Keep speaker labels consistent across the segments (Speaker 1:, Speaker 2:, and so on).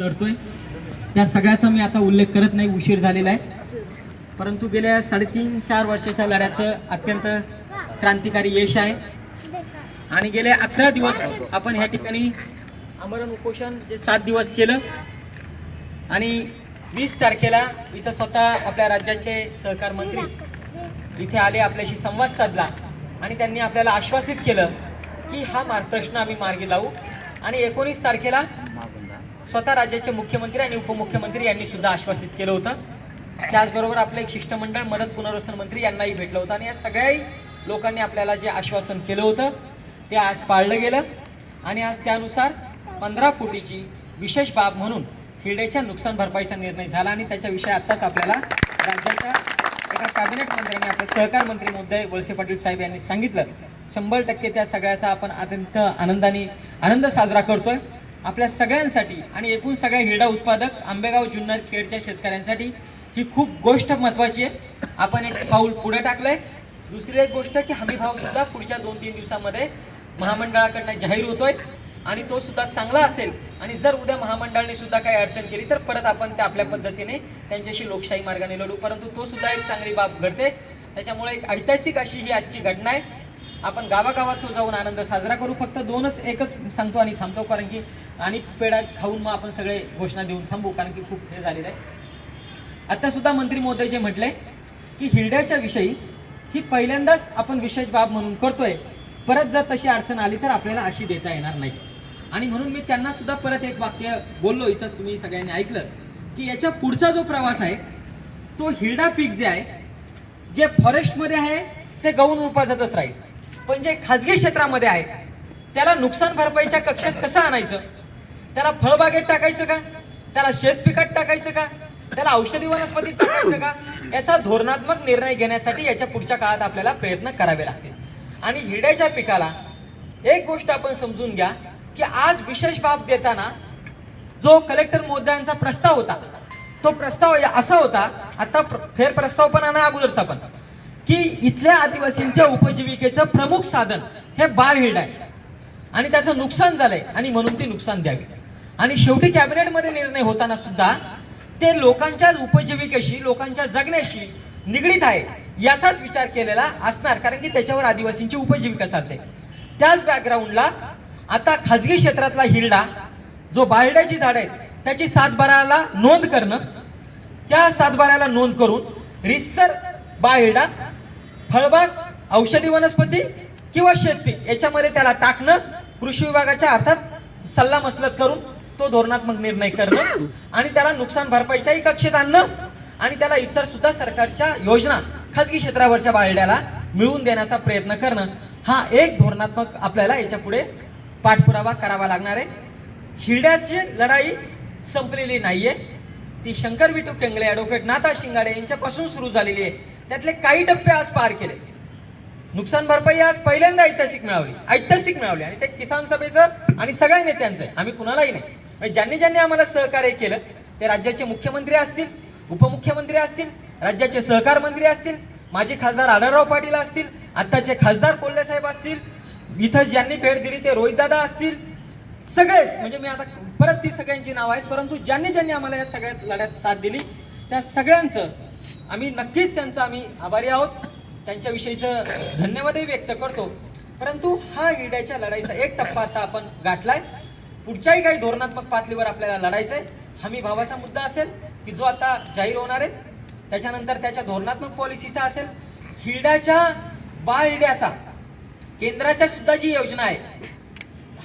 Speaker 1: लढतोय त्या सगळ्याचा मी आता उल्लेख करत नाही, उशीर झालेला आहे. परंतु गेल्या 3.5-4 वर्षाच्या लढ्याचं अत्यंत क्रांतिकारी यश आहे आणि गेले 11 दिवस आपण ह्या ठिकाणी आमरण उपोषण जे 7 दिवस केलं आणि 20 तारखेला इथं स्वतः आपल्या राज्याचे सहकार मंत्री इथे आले, आपल्याशी संवाद साधला आणि त्यांनी आपल्याला आश्वासित केलं की हा प्रश्न आम्ही मार्गी लावू. आणि 19 तारखेला स्वतः राज्याचे मुख्यमंत्री आणि उपमुख्यमंत्री यांनी सुद्धा आश्वासित केलं होतं. त्याचबरोबर आपलं एक शिष्टमंडळ मदत पुनर्वसन मंत्री यांनाही भेटलं होतं आणि या सगळ्याही लोकांनी आपल्याला जे आश्वासन केलं होतं ते आज पाळलं गेलं आणि आज त्यानुसार 15 कोटीची विशेष बाब म्हणून हिरड्याच्या नुकसान भरपाईचा निर्णय झाला आणि त्याच्याविषयी आत्ताच आपल्याला राज्याच्या एका कॅबिनेट मंत्र्यांनी आपले सहकार मंत्री महोदय वळसे पाटील साहेब यांनी सांगितलं. 100% त्या सगळ्याचा आपण अत्यंत आनंद साजरा करतोय. आपल्या सगळ्यांसाठी आणि एकूण सगळ्या हिरडा उत्पादक आंबेगाव जुन्नर खेडच्या शेतकऱ्यांसाठी ही खूप गोष्ट महत्त्वाची आहे. आपण एक पाऊल पुढे टाकलंय. दुसरी एक गोष्ट की हमी भाव सुद्धा पुढच्या 2-3 दिवसामध्ये महामंडळाकडनं जाहीर होतोय आणि तो सुद्धा चांगला असेल आणि जर उद्या महामंडळाने सुद्धा काही अडचण केली तर परत आपण त्या आपल्या पद्धतीने त्यांच्याशी लोकशाही मार्गाने लढू. परंतु तो सुद्धा एक चांगली बाब घडते. त्याच्यामुळे एक ऐतिहासिक अशी ही आजची घटना आहे. आपण गावागावात तो जाऊन आनंद साजरा करू. फक्त एकच सांगतो आणि थांबतो, कारण की आणि पेढा खाऊन मग आपण सगळे घोषणा देऊन थांबू, कारण की खूप हे झालेलं आहे. आता सुद्धा मंत्री महोदय जे म्हटले की हिरड्याच्या विषयी ही पहिल्यांदाच आपण विशेष बाब म्हणून करतोय. परत जर तशी अडचण आली तर आपल्याला अशी देता येणार नाही. आणि म्हणून मी त्यांना सुद्धा परत एक वाक्य बोललो, इथंच तुम्ही सगळ्यांनी ऐकलं की याच्या पुढचा जो प्रवास आहे तो हिरडा पीक जे आहे, जे फॉरेस्टमध्ये आहे ते गौण उपजतच राहील, पण जे खाजगी क्षेत्रामध्ये आहे त्याला नुकसान भरपाईच्या कक्षेत कसं आणायचं, त्याला फळबागेत टाकायचं का, त्याला शेतपिकात टाकायचं का, त्याला औषधी वनस्पतीत टाकायचं का, याचा धोरणात्मक निर्णय घेण्यासाठी याच्या पुढच्या काळात आपल्याला प्रयत्न करावे लागतील. आणि हिरड्याच्या पिकाला एक गोष्ट आपण समजून घ्या की आज विशेष बाब देताना जो कलेक्टर महोदयांचा प्रस्ताव होता तो प्रस्ताव असा होता, आता फेर प्रस्ताव पण आणि अगोदरचा पण, की इथल्या आदिवासींच्या उपजीविकेचं प्रमुख साधन हे बाळ हिरडा आहे आणि त्याचं नुकसान झालंय आणि म्हणून ती नुकसान द्यावी. आणि शेवटी कॅबिनेटमध्ये निर्णय होताना सुद्धा ते लोकांच्या उपजीविकेशी, लोकांच्या जगण्याशी निगडीत आहे याचाच विचार केलेला असणार, कारण की त्याच्यावर आदिवासींची उपजीविका चालते. त्याच बॅकग्राऊंडला आता खाजगी क्षेत्रातला हिरडा जो बारड्याची झाड आहेत त्याची 7/12ला नोंद करणं, त्या 7/12ला नोंद करून रिसर बारहिरडा, फळबाग, औषधी वनस्पती किंवा शेतपीक याच्यामध्ये त्याला टाकणं, कृषी विभागाच्या अर्थात सल्ला मसलत करून तो धोरणात्मक निर्णय करणं आणि त्याला नुकसान भरपाईच्याही कक्षेत आणणं आणि त्याला इतर सुद्धा सरकारच्या योजना खाजगी क्षेत्रावरच्या बारड्याला मिळवून देण्याचा प्रयत्न करणं, हा एक धोरणात्मक आपल्याला याच्या पुढे पाठपुरावा करावा लागणार आहे. हिरड्याची लढाई संपलेली नाहीये. ती शंकर विठू केंगले, ॲडव्होकेट नाथा शिंगाडे यांच्यापासून सुरू झालेली आहे. त्यातले काही टप्पे आज पार केले. नुकसान भरपाई आज पहिल्यांदा ऐतिहासिक मिळाली आणि ते किसान सभेचं आणि सगळ्या नेत्यांचं आहे. आम्ही कुणालाही नाही, ज्यांनी आम्हाला सहकार्य केलं ते राज्याचे मुख्यमंत्री असतील, उपमुख्यमंत्री असतील, राज्याचे सहकार मंत्री असतील, माजी खासदार आढळराव पाटील असतील, आत्ताचे खासदार कोल्हे साहेब असतील, इथं ज्यांनी भेट दिली ते रोहितदादा असतील, सगळेच, म्हणजे मी आता परत ती सगळ्यांची नावं आहेत. परंतु ज्यांनी आम्हाला या सगळ्यात लढ्यात साथ दिली त्या सगळ्यांचं आम्ही नक्कीच त्यांचं आम्ही आभारी आहोत. त्यांच्याविषयीचं धन्यवादही व्यक्त करतो. परंतु हा हिरड्याच्या लढाईचा एक टप्पा आता आपण गाठलाय. पुढच्याही काही धोरणात्मक पातळीवर आपल्याला लढायचं आहे. हमी भावाचा मुद्दा असेल की जो आता जाहीर होणार आहे, त्याच्यानंतर त्याच्या धोरणात्मक पॉलिसीचा असेल, हिरड्याच्या बाळ हिरड्याचा केंद्राच्या सुद्धा जी योजना आहे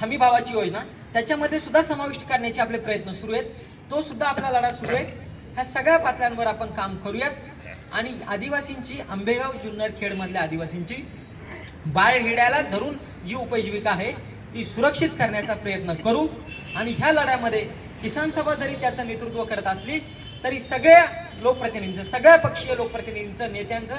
Speaker 1: हमी भावाची योजना, त्याच्यामध्ये सुद्धा समाविष्ट करण्याचे आपले प्रयत्न सुरू आहेत. तो सुद्धा आपला लढा सुरू आहे. ह्या सगळ्या पातळ्यांवर आपण काम करूयात आणि आदिवासींची, आंबेगाव जुन्नर खेडमधल्या आदिवासींची बाळ हिरड्याला धरून जी उपजीविका आहे ती सुरक्षित करण्याचा प्रयत्न करू. आणि ह्या लढ्यामध्ये किसान सभा जरी त्याचं नेतृत्व करत असली तरी सगळ्या लोकप्रतिनिधींचं, सगळ्या पक्षीय लोकप्रतिनिधींचं, नेत्यांचं,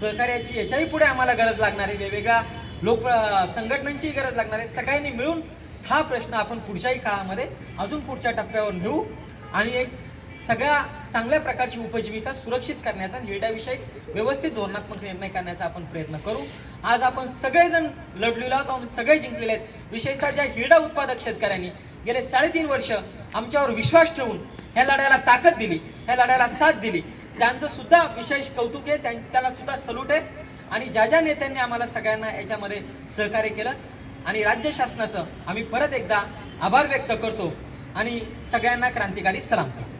Speaker 1: सहकार्याची याच्याही पुढे आम्हाला गरज लागणार आहे. वेगवेगळ्या संघटनांची गरज लागणार आहे. सगळ्यांनी मिळून हा प्रश्न आपण पुढच्याही काळामध्ये अजून पुढच्या टप्प्यावर नेऊ आणि एक सगळ्या चांगल्या प्रकारची उपजीविका सुरक्षित करण्याचा, हिरड्याविषयी व्यवस्थित धोरणात्मक निर्णय करण्याचा आपण प्रयत्न करू. आज आपण सगळेजण लढलेलो आहोत, सगळे जिंकलेले आहेत. विशेषतः ज्या हिरडा उत्पादक शेतकऱ्यांनी गेले 3.5 वर्ष आमच्यावर विश्वास ठेवून ह्या लढ्याला ताकद दिली, ह्या लढ्याला साथ दिली, त्यांचं सुद्धा विशेष कौतुक आहे, त्यांना सुद्धा सल्यूट आहे. आणि ज्या ज्या नेत्यांनी आम्हाला सगळ्यांना याच्यामध्ये सहकार्य केलं आणि राज्य शासनाचं आम्ही परत एकदा आभार व्यक्त करतो आणि सगळ्यांना क्रांतिकारी सलाम करतो.